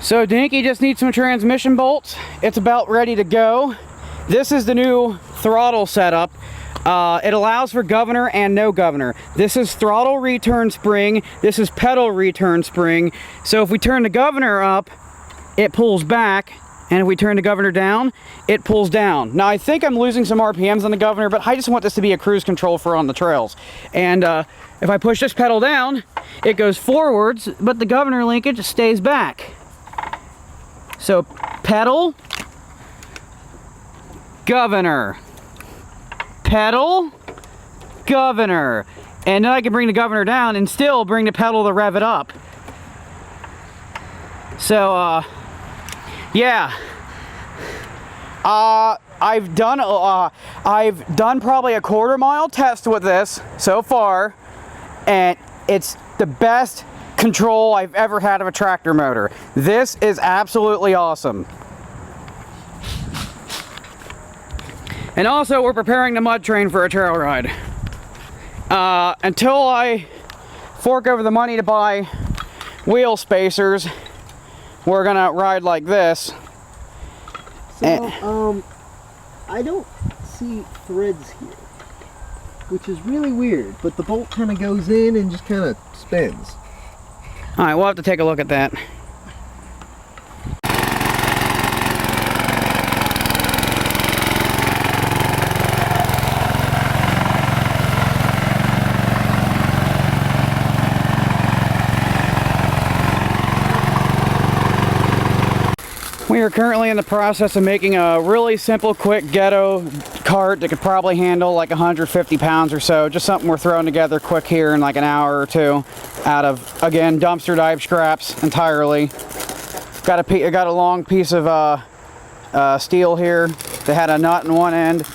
So Dinky just needs some transmission bolts. It's about ready to go. This is the new throttle setup. It allows for governor and no governor. This is throttle return spring. This is pedal return spring. So if we turn the governor up, it pulls back. And if we turn the governor down, it pulls down. Now I think I'm losing some RPMs on the governor, but I just want this to be a cruise control for on the trails. And if I push this pedal down, it goes forwards, but the governor linkage stays back. So pedal, governor, pedal, governor. And then I can bring the governor down and still bring the pedal to rev it up. So, yeah. I've done probably a quarter-mile test with this so far, and it's the best control I've ever had of a tractor motor. This is absolutely awesome. And also, we're preparing the mud train for a trail ride. Until I fork over the money to buy wheel spacers, we're gonna ride like this. So, I don't see threads here, which is really weird, but the bolt kind of goes in and just kind of spins. Alright, we'll have to take a look at that. We are currently in the process of making a really simple, quick ghetto cart that could probably handle like 150 pounds or so. Just something we're throwing together quick here in like an hour or two out of, again, dumpster dive scraps entirely. Got a long piece of steel here that had a nut in one end,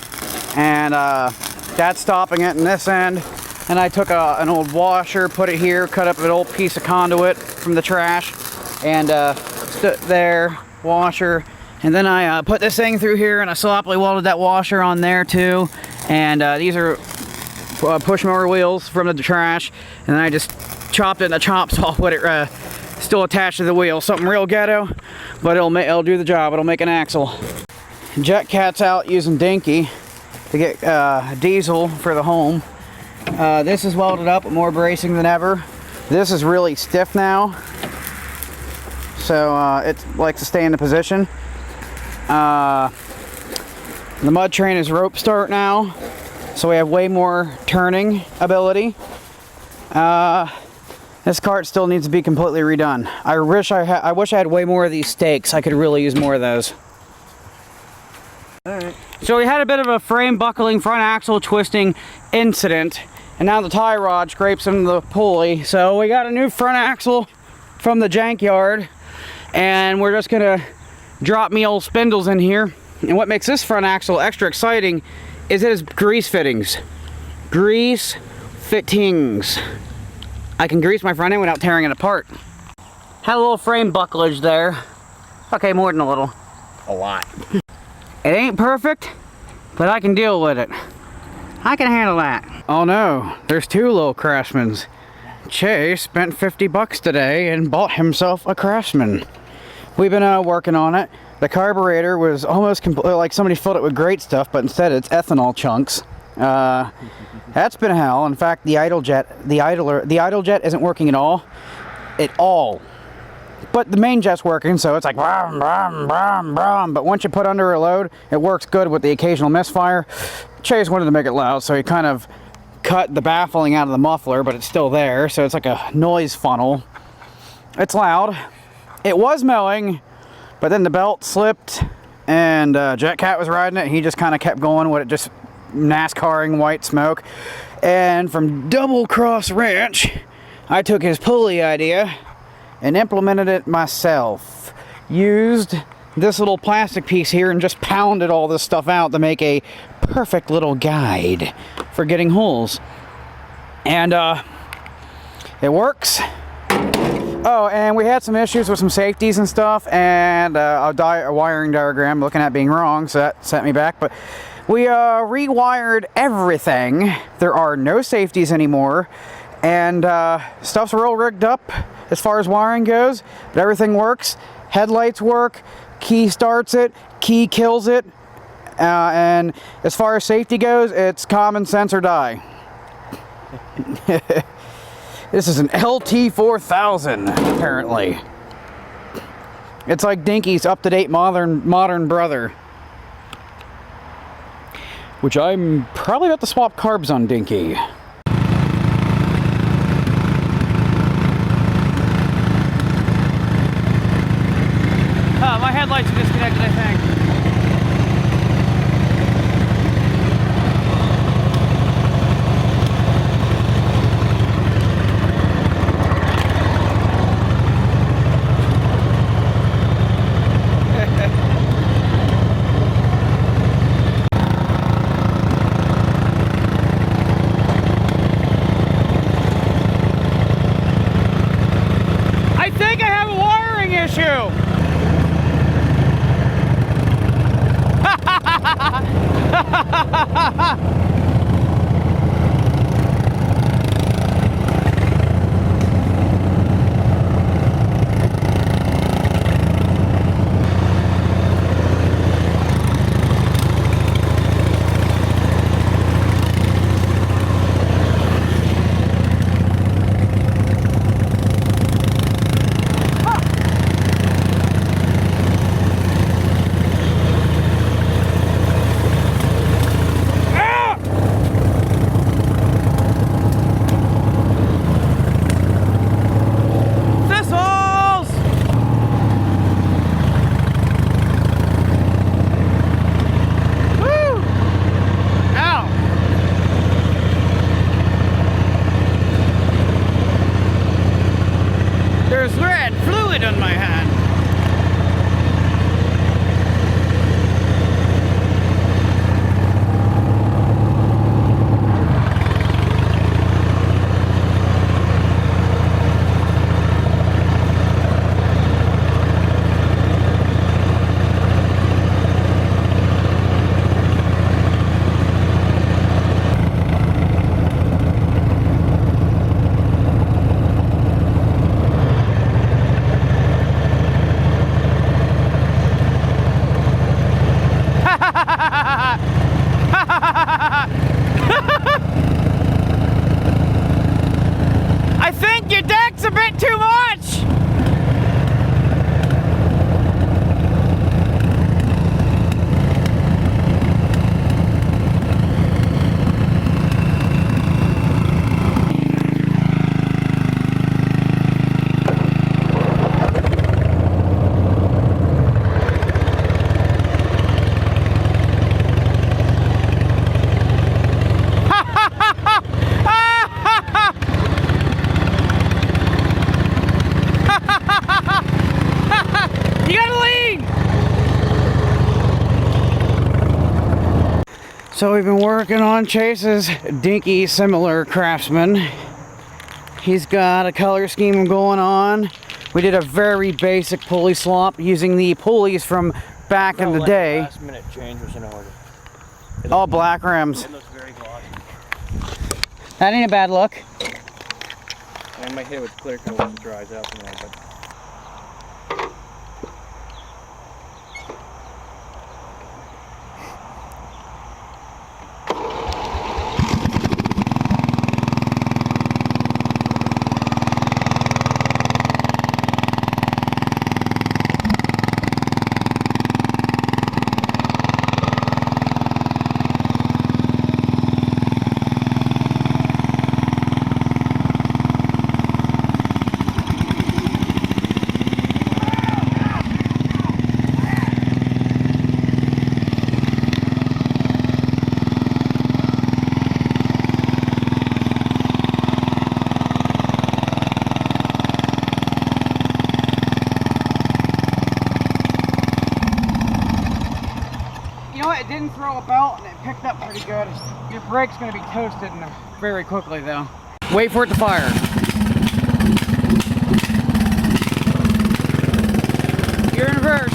and that's stopping it in this end. And I took an old washer, put it here, cut up an old piece of conduit from the trash, and stood there. Washer, and then I put this thing through here, and I sloppily welded that washer on there too. And these are push mower wheels from the trash, and then I just chopped it in a chop saw with it still attached to the wheel. Something real ghetto, but it'll do the job. It'll make an axle. Jet cat's out using dinky to get diesel for the home. This is welded up with more bracing than ever. This is really stiff now, so it likes to stay in the position. The mud train is rope start now, so we have way more turning ability. This cart still needs to be completely redone. I wish I had way more of these stakes. I could really use more of those. Alright. So we had a bit of a frame buckling, front axle twisting incident, and now the tie rod scrapes into the pulley. So we got a new front axle from the jankyard, and we're just gonna drop me old spindles in here. And what makes this front axle extra exciting is it has grease fittings. Grease fittings. I can grease my front end without tearing it apart. Had a little frame bucklage there. Okay, more than a little. A lot. It ain't perfect, but I can deal with it. I can handle that. Oh no, there's two little Craftsmans. Chace spent 50 bucks today and bought himself a Craftsman. We've been working on it. The carburetor was almost like somebody filled it with great stuff, but instead it's ethanol chunks. That's been hell. In fact, the idle jet isn't working at all. But the main jet's working, so it's like brum, brum, brum, brum. But once you put under a load, it works good with the occasional misfire. Chace wanted to make it loud, so he kind of cut the baffling out of the muffler, but it's still there, so it's like a noise funnel. It's loud. It was mowing, but then the belt slipped, and Jet Cat was riding it. He just kind of kept going with it, just NASCARing white smoke. And from Double Cross Ranch, I took his pulley idea and implemented it myself. Used this little plastic piece here and just pounded all this stuff out to make a perfect little guide for getting holes. And it works. Oh, and we had some issues with some safeties and stuff, and a wiring diagram looking at being wrong, so that sent me back. But we rewired everything. There are no safeties anymore, and stuff's real rigged up. as far as wiring goes, but everything works. Headlights work, key starts it, key kills it, and as far as safety goes, it's common sense or die. This is an LT4000, apparently. It's like Dinky's up-to-date modern brother. Which I'm probably about to swap carbs on Dinky. My headlights are disconnected, I think. I think I have a wiring issue. There's red fluid on my hand. I think your deck's a bit too much! So we've been working on Chace's dinky similar Crafstman. He's got a color scheme going on. We did a very basic pulley swap using the pulleys from back in the day. Last minute change was in order. All black rims. It looks very glossy. That ain't a bad look. I might hit it with clear coat once it dries out from there, but It didn't throw a belt and it picked up pretty good. Your brake's going to be toasted very quickly though. Wait for it to fire. You're in reverse.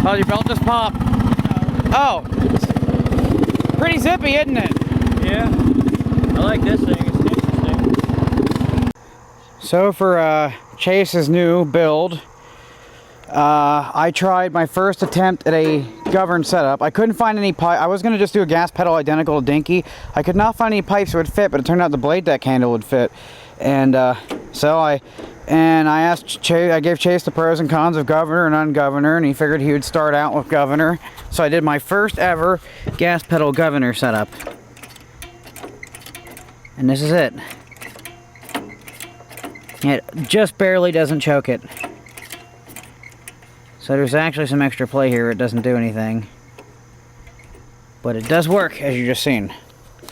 Oh, your belt just popped. Oh, pretty zippy, isn't it? Yeah. I like this thing. It's interesting. So for Chase's new build, I tried my first attempt at a govern setup. I couldn't find any pipe. I was going to just do a gas pedal identical to Dinky. I could not find any pipes that would fit, but it turned out the blade deck handle would fit. And so I asked Chace, I gave Chace the pros and cons of governor and ungovernor, and he figured he would start out with governor. So I did my first ever gas pedal governor setup. And this is it. It just barely doesn't choke it. So there's actually some extra play here. It doesn't do anything. But it does work, as you just seen.